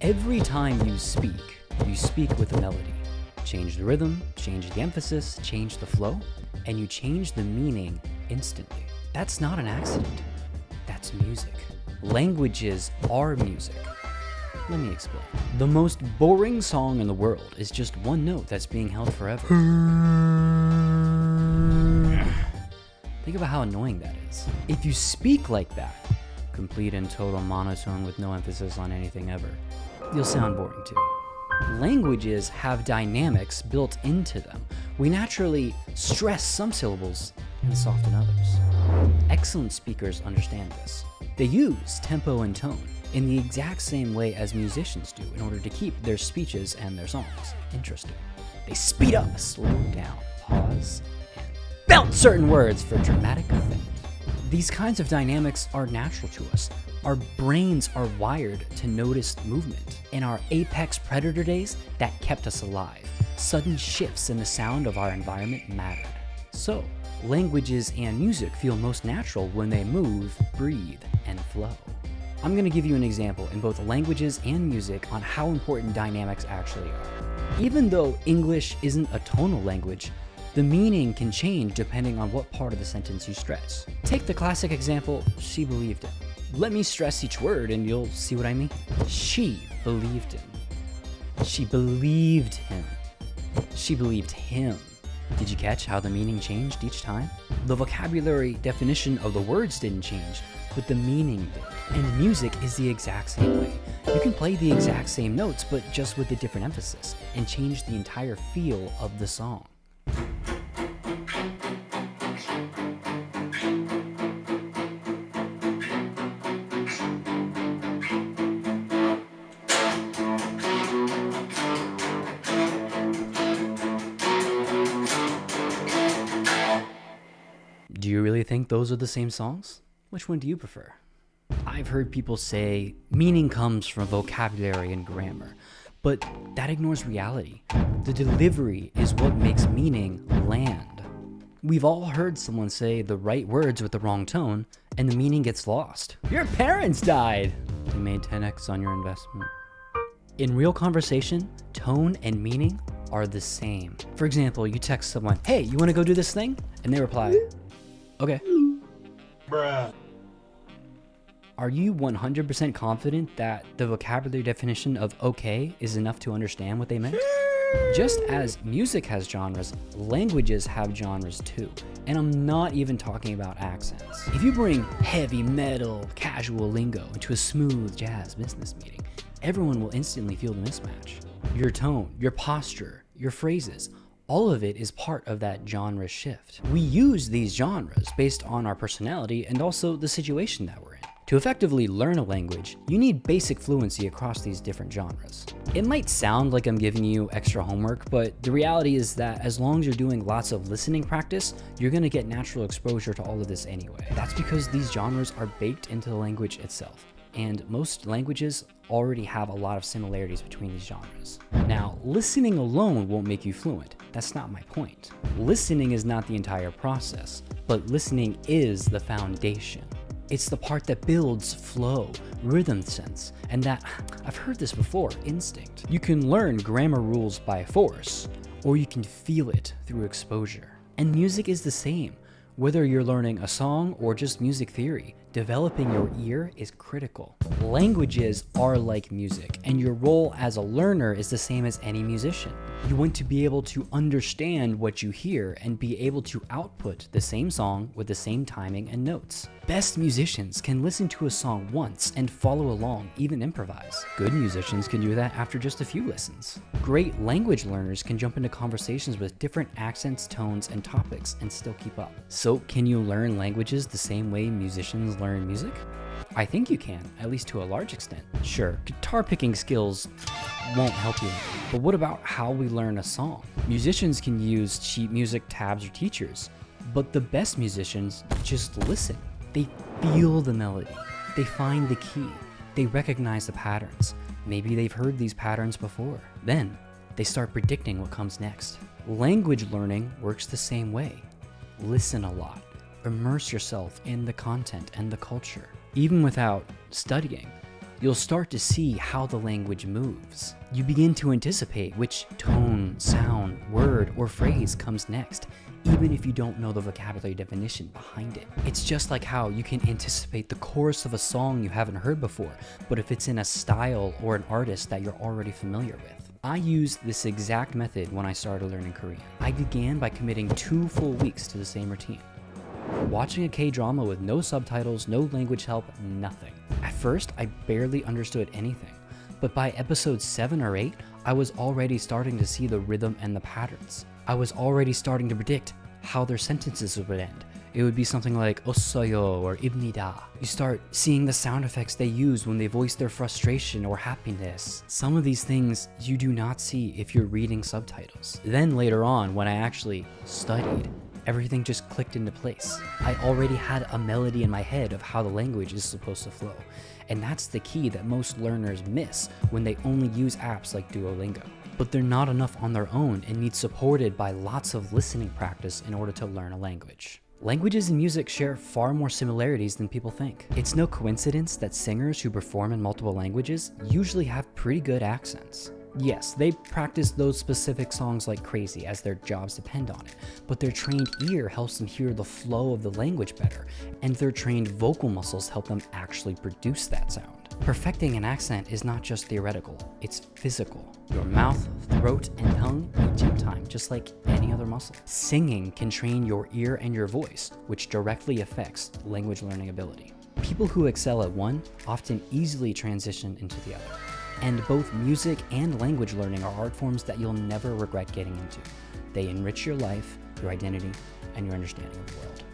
Every time you speak with a melody. Change the rhythm, change the emphasis, change the flow, and you change the meaning instantly. That's not an accident. That's music. Languages are music. Let me explain. The most boring song in the world is just one note that's being held forever. Think about how annoying that is. If you speak like that, complete and total monotone with no emphasis on anything ever, you'll sound boring too. Languages have dynamics built into them. We naturally stress some syllables and soften others. Excellent speakers understand this. They use tempo and tone in the exact same way as musicians do in order to keep their speeches and their songs interesting. They speed up, slow down, pause, and belt certain words for dramatic effect. These kinds of dynamics are natural to us. Our brains are wired to notice movement. In our apex predator days, that kept us alive. Sudden shifts in the sound of our environment mattered. So, languages and music feel most natural when they move, breathe, and flow. I'm going to give you an example in both languages and music on how important dynamics actually are. Even though English isn't a tonal language, the meaning can change depending on what part of the sentence you stress. Take the classic example, she believed him. Let me stress each word and you'll see what I mean. She believed him. She believed him. She believed him. Did you catch how the meaning changed each time? The vocabulary definition of the words didn't change, but the meaning did. And music is the exact same way. You can play the exact same notes, but just with a different emphasis, and change the entire feel of the song. Do you really think those are the same songs? Which one do you prefer? I've heard people say meaning comes from vocabulary and grammar, but that ignores reality. The delivery is what makes meaning land. We've all heard someone say the right words with the wrong tone, and the meaning gets lost. Your parents died! You made 10x on your investment. In real conversation, tone and meaning are the same. For example, you text someone, hey, you wanna go do this thing? And they reply, okay. Bruh. Are you 100% confident that the vocabulary definition of okay is enough to understand what they meant? Just as music has genres, languages have genres too. And I'm not even talking about accents. If you bring heavy metal, casual lingo into a smooth jazz business meeting, everyone will instantly feel the mismatch. Your tone, your posture, your phrases, all of it is part of that genre shift. We use these genres based on our personality and also the situation that we're in. To effectively learn a language, you need basic fluency across these different genres. It might sound like I'm giving you extra homework, but the reality is that as long as you're doing lots of listening practice, you're gonna get natural exposure to all of this anyway. That's because these genres are baked into the language itself. And most languages already have a lot of similarities between these genres. Now, listening alone won't make you fluent. That's not my point. Listening is not the entire process, but listening is the foundation. It's the part that builds flow, rhythm sense, and that, I've heard this before, instinct. You can learn grammar rules by force, or you can feel it through exposure. And music is the same. Whether you're learning a song or just music theory, developing your ear is critical. Languages are like music, and your role as a learner is the same as any musician. You want to be able to understand what you hear and be able to output the same song with the same timing and notes. Best musicians can listen to a song once and follow along, even improvise. Good musicians can do that after just a few listens. Great language learners can jump into conversations with different accents, tones, and topics and still keep up. So can you learn languages the same way musicians learn music? I think you can, at least to a large extent. Sure, guitar picking skills won't help you, but what about how we learn a song? Musicians can use sheet music tabs or teachers, but the best musicians just listen. They feel the melody, they find the key, they recognize the patterns. Maybe they've heard these patterns before. Then they start predicting what comes next. Language learning works the same way. Listen a lot. Immerse yourself in the content and the culture. Even without studying, you'll start to see how the language moves. You begin to anticipate which tone, sound, word, or phrase comes next, even if you don't know the vocabulary definition behind it. It's just like how you can anticipate the chorus of a song you haven't heard before, but if it's in a style or an artist that you're already familiar with. I used this exact method when I started learning Korean. I began by committing 2 full weeks to the same routine. Watching a K-drama with no subtitles, no language help, nothing. At first, I barely understood anything, but by episode 7 or 8, I was already starting to see the rhythm and the patterns. I was already starting to predict how their sentences would end. It would be something like "ossoyo" or "ibnida." You start seeing the sound effects they use when they voice their frustration or happiness. Some of these things you do not see if you're reading subtitles. Then later on, when I actually studied, everything just clicked into place. I already had a melody in my head of how the language is supposed to flow. And that's the key that most learners miss when they only use apps like Duolingo. But they're not enough on their own and need supported by lots of listening practice in order to learn a language. Languages and music share far more similarities than people think. It's no coincidence that singers who perform in multiple languages usually have pretty good accents. Yes, they practice those specific songs like crazy as their jobs depend on it, but their trained ear helps them hear the flow of the language better, and their trained vocal muscles help them actually produce that sound. Perfecting an accent is not just theoretical, it's physical. Your mouth, throat, and tongue need gym time, just like any other muscle. Singing can train your ear and your voice, which directly affects language learning ability. People who excel at one often easily transition into the other. And both music and language learning are art forms that you'll never regret getting into. They enrich your life, your identity, and your understanding of the world.